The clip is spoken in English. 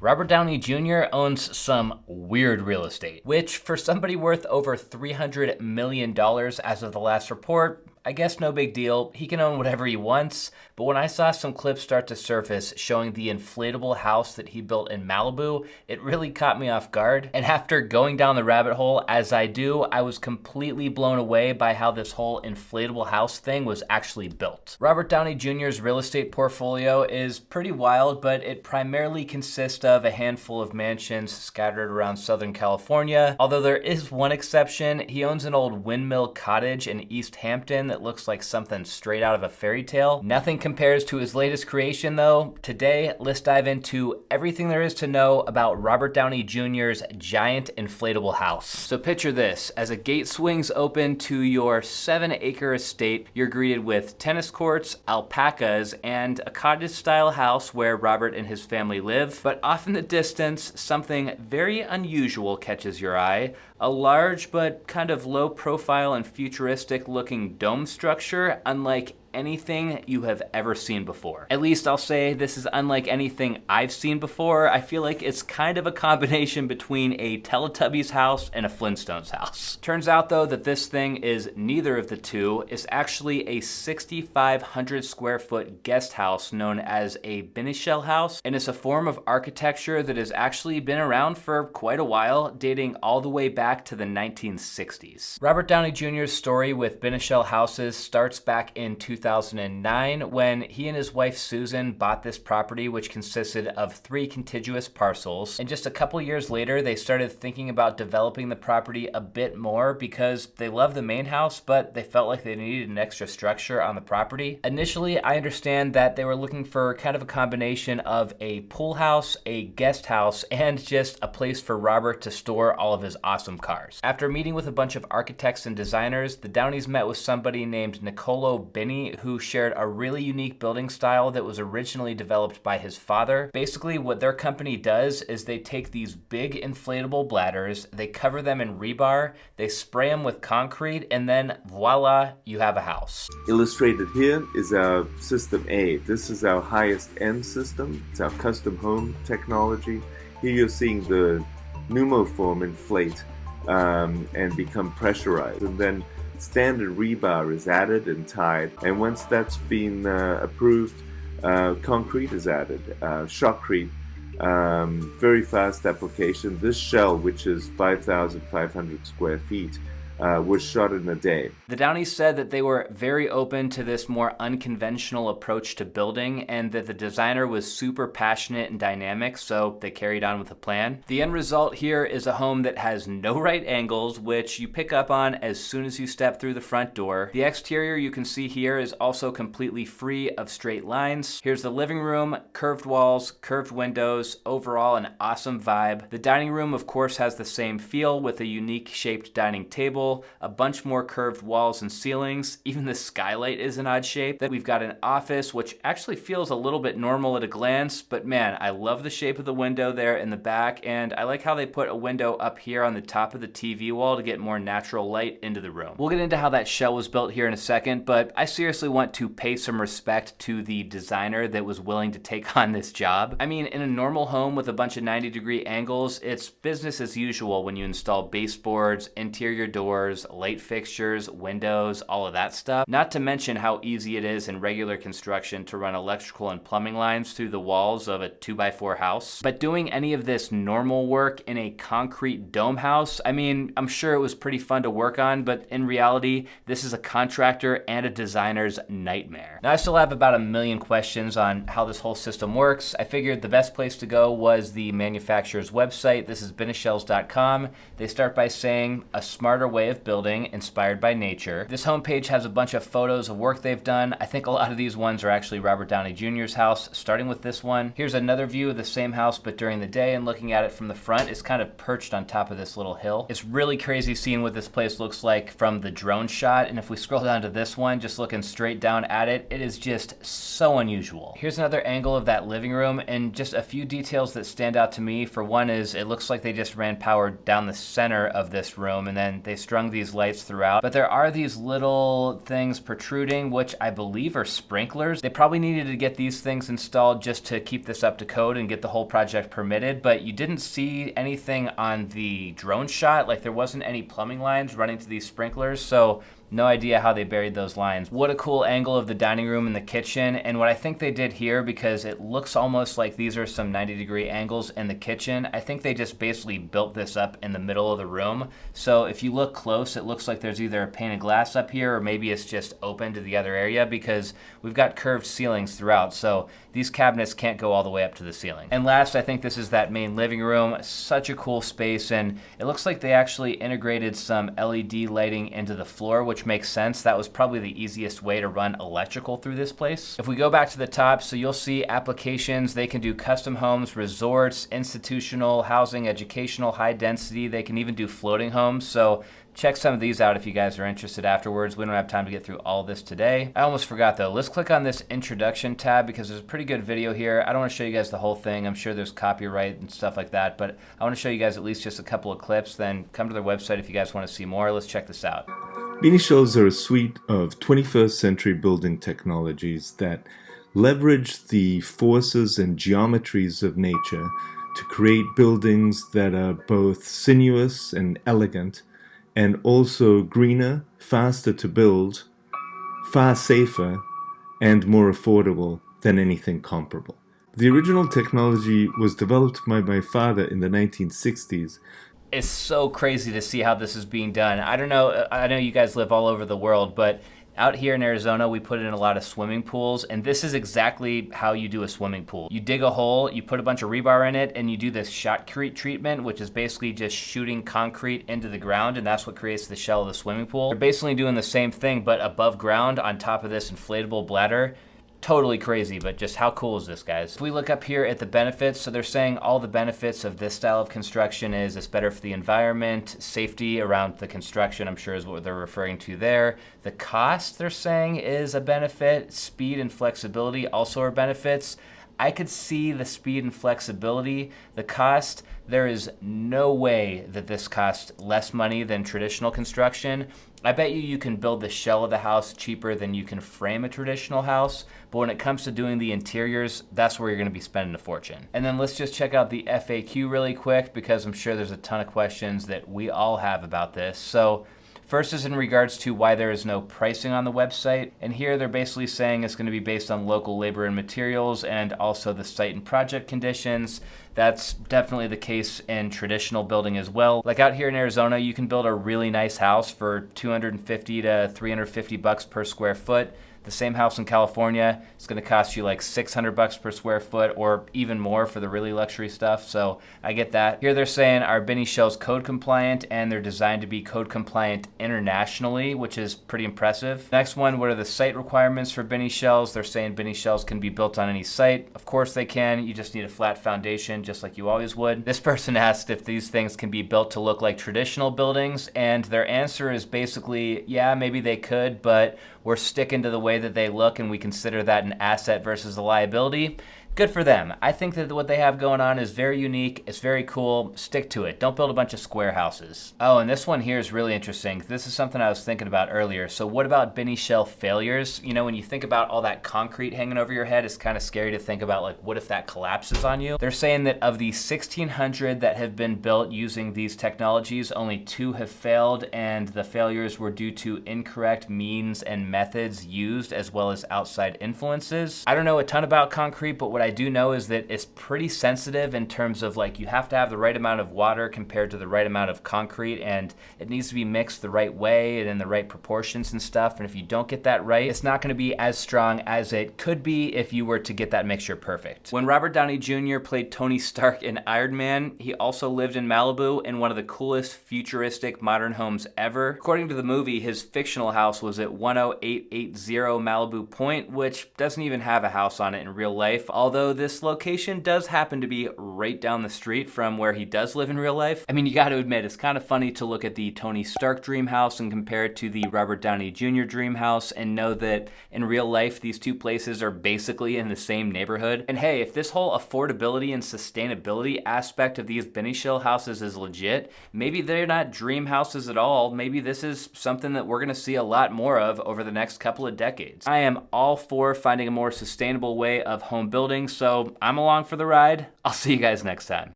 Robert Downey Jr. owns some weird real estate, which for somebody worth over $300 million as of the last report, I guess no big deal. He can own whatever he wants. But when I saw some clips start to surface showing the inflatable house that he built in Malibu, it really caught me off guard. And after going down the rabbit hole, as I do, I was completely blown away by how this whole inflatable house thing was actually built. Robert Downey Jr.'s real estate portfolio is pretty wild, but it primarily consists of a handful of mansions scattered around Southern California. Although there is one exception, he owns an old windmill cottage in East Hampton that looks like something straight out of a fairy tale. Nothing compares to his latest creation though. Today, let's dive into everything there is to know about Robert Downey Jr.'s giant inflatable house. So picture this, as a gate swings open to your 7-acre estate, you're greeted with tennis courts, alpacas, and a cottage-style house where Robert and his family live. But off in the distance, something very unusual catches your eye. A large but kind of low profile and futuristic looking dome structure, unlike anything you have ever seen before. At least I'll say this is unlike anything I've seen before. I feel like it's kind of a combination between a Teletubbies house and a Flintstones house. Turns out though that this thing is neither of the two. It's actually a 6,500 square foot guest house known as a Binishells house, and it's a form of architecture that has actually been around for quite a while, dating all the way back to the 1960s. Robert Downey Jr.'s story with Binishells houses starts back in 2009 when he and his wife Susan bought this property, which consisted of 3 contiguous parcels. And just a couple years later, they started thinking about developing the property a bit more because they love the main house, but they felt like they needed an extra structure on the property. Initially, I understand that they were looking for kind of a combination of a pool house, a guest house, and just a place for Robert to store all of his awesome cars. After meeting with a bunch of architects and designers, the Downeys met with somebody named Nicolo Bini, who shared a really unique building style that was originally developed by his father. Basically, what their company does is they take these big inflatable bladders, they cover them in rebar, they spray them with concrete, and then voila, you have a house. Illustrated here is our System A. This is our highest end system. It's our custom home technology. Here you're seeing the pneumoform inflate and become pressurized, and then standard rebar is added and tied, and once that's been approved, concrete is added, shotcrete, very fast application. This shell, which is 5,500 square feet, was shot in a day. The Downeys said that they were very open to this more unconventional approach to building and that the designer was super passionate and dynamic, so they carried on with the plan. The end result here is a home that has no right angles, which you pick up on as soon as you step through the front door. The exterior you can see here is also completely free of straight lines. Here's the living room, curved walls, curved windows, overall an awesome vibe. The dining room of course has the same feel with a unique shaped dining table, a bunch more curved walls and ceilings. Even the skylight is an odd shape. Then we've got an office, which actually feels a little bit normal at a glance, but man, I love the shape of the window there in the back, and I like how they put a window up here on the top of the TV wall to get more natural light into the room. We'll get into how that shell was built here in a second, but I seriously want to pay some respect to the designer that was willing to take on this job. I mean, in a normal home with a bunch of 90-degree angles, it's business as usual when you install baseboards, interior doors, light fixtures, windows, all of that stuff. Not to mention how easy it is in regular construction to run electrical and plumbing lines through the walls of a 2x4 house. But doing any of this normal work in a concrete dome house, I mean, I'm sure it was pretty fun to work on, but in reality, this is a contractor and a designer's nightmare. Now, I still have about a million questions on how this whole system works. I figured the best place to go was the manufacturer's website. This is binishells.com. They start by saying, a smarter way of building inspired by nature. This homepage has a bunch of photos of work they've done. I think a lot of these ones are actually Robert Downey Jr.'s house, starting with this one. Here's another view of the same house, but during the day, and looking at it from the front, it's kind of perched on top of this little hill. It's really crazy seeing what this place looks like from the drone shot, and if we scroll down to this one, just looking straight down at it, it is just so unusual. Here's another angle of that living room, and just a few details that stand out to me. For one is, it looks like they just ran power down the center of this room, and then they struck strung these lights throughout, but there are these little things protruding, which I believe are sprinklers. They probably needed to get these things installed just to keep this up to code and get the whole project permitted, but you didn't see anything on the drone shot. Like, there wasn't any plumbing lines running to these sprinklers, so no idea how they buried those lines. What a cool angle of the dining room and the kitchen. And what I think they did here, because it looks almost like these are some 90-degree angles in the kitchen, I think they just basically built this up in the middle of the room. So if you look close, it looks like there's either a pane of glass up here or maybe it's just open to the other area, because we've got curved ceilings throughout. So these cabinets can't go all the way up to the ceiling. And last, I think this is that main living room. Such a cool space. And it looks like they actually integrated some LED lighting into the floor, which makes sense. That was probably the easiest way to run electrical through this place. If we go back to the top, so you'll see applications. They can do custom homes, resorts, institutional housing, educational, high density. They can even do floating homes. So check some of these out if you guys are interested afterwards. We don't have time to get through all this today. I almost forgot though. Let's click on this introduction tab because there's a pretty good video here. I don't want to show you guys the whole thing. I'm sure there's copyright and stuff like that, but I want to show you guys at least just a couple of clips. Then come to their website if you guys want to see more. Let's check this out. Binishells are a suite of 21st century building technologies that leverage the forces and geometries of nature to create buildings that are both sinuous and elegant, and also greener, faster to build, far safer, and more affordable than anything comparable. The original technology was developed by my father in the 1960s. It's so crazy to see how this is being done. I don't know, I know you guys live all over the world, but out here in Arizona, we put in a lot of swimming pools, and this is exactly how you do a swimming pool. You dig a hole, you put a bunch of rebar in it, and you do this shotcrete treatment, which is basically just shooting concrete into the ground, and that's what creates the shell of the swimming pool. They're basically doing the same thing, but above ground on top of this inflatable bladder. Totally crazy, but just how cool is this, guys? If we look up here at the benefits, so they're saying all the benefits of this style of construction is it's better for the environment, safety around the construction, I'm sure is what they're referring to there. The cost, they're saying, is a benefit. Speed and flexibility also are benefits. I could see the speed and flexibility. The cost, there is no way that this costs less money than traditional construction. I bet you can build the shell of the house cheaper than you can frame a traditional house, but when it comes to doing the interiors, that's where you're gonna be spending a fortune. And then let's just check out the FAQ really quick, because I'm sure there's a ton of questions that we all have about this. So first is in regards to why there is no pricing on the website. And here they're basically saying it's going to be based on local labor and materials and also the site and project conditions. That's definitely the case in traditional building as well. Like out here in Arizona, you can build a really nice house for $250 to $350 per square foot. The same house in California, it's going to cost you like $600 per square foot or even more for the really luxury stuff. So I get that. Here they're saying our Binishells code compliant, and they're designed to be code compliant internationally, which is pretty impressive. Next one, what are the site requirements for Binishells? They're saying Binishells can be built on any site. Of course they can. You just need a flat foundation, just like you always would. This person asked if these things can be built to look like traditional buildings, and their answer is basically, yeah, maybe they could, but we're sticking to the way that they look, and we consider that an asset versus a liability. Good for them. I think that what they have going on is very unique. It's very cool. Stick to it. Don't build a bunch of square houses. Oh, and this one here is really interesting. This is something I was thinking about earlier. So what about Binishell failures? You know, when you think about all that concrete hanging over your head, it's kind of scary to think about, like, what if that collapses on you? They're saying that of the 1,600 that have been built using these technologies, only 2 have failed, and the failures were due to incorrect means and methods used, as well as outside influences. I don't know a ton about concrete, but what I do know is that it's pretty sensitive in terms of, like, you have to have the right amount of water compared to the right amount of concrete, and it needs to be mixed the right way and in the right proportions and stuff. And if you don't get that right, it's not going to be as strong as it could be if you were to get that mixture perfect. When Robert Downey Jr. played Tony Stark in Iron Man, he also lived in Malibu in one of the coolest futuristic modern homes ever. According to the movie, his fictional house was at 10880 Malibu Point, which doesn't even have a house on it in real life. Although Although this location does happen to be right down the street from where he does live in real life. I mean, you gotta admit, it's kind of funny to look at the Tony Stark dream house and compare it to the Robert Downey Jr. dream house and know that in real life, these two places are basically in the same neighborhood. And hey, if this whole affordability and sustainability aspect of these Binishells houses is legit, maybe they're not dream houses at all. Maybe this is something that we're gonna see a lot more of over the next couple of decades. I am all for finding a more sustainable way of home building, so I'm along for the ride. I'll see you guys next time.